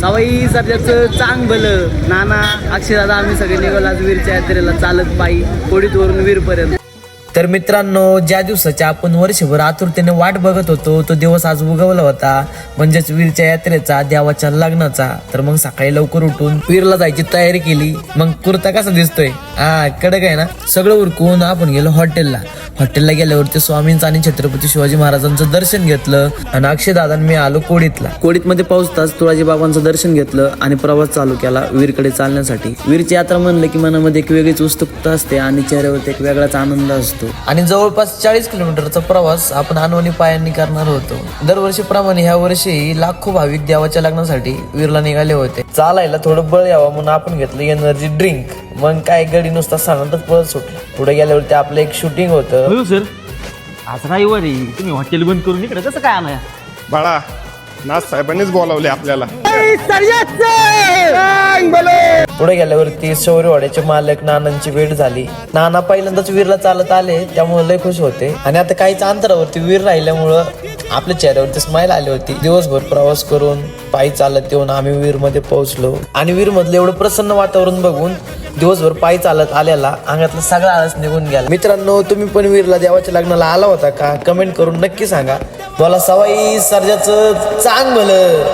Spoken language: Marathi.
सवाई सर्जाचं चांग भलं नाना अक्षरदादा आम्ही सगळे निघालो आज वीरच्या यात्रेला चालत पायी कोडीतवरून वीरपर्यंत. तर मित्रांनो, ज्या दिवसाची आपण वर्षभर आतुरतेने वाट बघत होतो तो दिवस आज उगवला होता, म्हणजेच वीरच्या यात्रेचा, देवाच्या लग्नाचा. तर मग सकाळी लवकर उठून वीरला जायची तयारी केली. मग कुर्ता कसा दिसतोय, कडक आहे ना. सगळं उरकून आपण गेलो हॉटेलला गेल्यावरती स्वामींचं आणि छत्रपती शिवाजी महाराजांचं दर्शन घेतलं आणि अक्षयदादा मी आलो कोडीत मध्ये पोहोचताच तुळाजी बाबांचं दर्शन घेतलं आणि प्रवास चालू केला वीरकडे चालण्यासाठी. वीरची यात्रा म्हणलं की मनामध्ये एक वेगळीच उत्सुकता असते आणि चेहऱ्यावरती एक वेगळाच आनंद असतो. आणि जवळपास 40 किलोमीटरचा प्रवास आपण अनवणी पायांनी करणार होतो. दरवर्षीप्रमाणे ह्या वर्षी लाखो भाविक देवाच्या लग्नासाठी वीरला निघाले होते. चालायला थोडं बळ यावं म्हणून आपण घेतलं एनर्जी ड्रिंक. मग काय गडी नुसता सांगतच पळत सुटलं. पुढे गेल्यावरती आपलं एक शूटिंग होतं. सर आज रविवारी तुम्ही हॉटेल बंद करून इकडे कसं काय आलाय? बाळा, नाथ साहेबांनीच बोलावले आपल्याला. पुढे गेल्यावरती शौर्यवाड्याचे मालक नानांची भेट झाली. नाना पहिल्यांदाच वीरला चालत आले, त्यामुळे लय खुश होते. आणि आता काहीच अंतरावरती वीर राहिल्यामुळं आपल्या चेहऱ्यावरती स्माइल आली होती. दिवसभर प्रवास करून पायी चालत येऊन आम्ही वीर मध्ये पोहोचलो. आणि वीर मधलं एवढं प्रसन्न वातावरण बघून दिवसभर पायी चालत आल्याला अंगातला सगळा आळस निघून गेला. मित्रांनो, तुम्ही पण वीरला देवाच्या लग्नाला आला होता का? कमेंट करून नक्की सांगा. बोला सवाई सर्जाचं चांग भलं.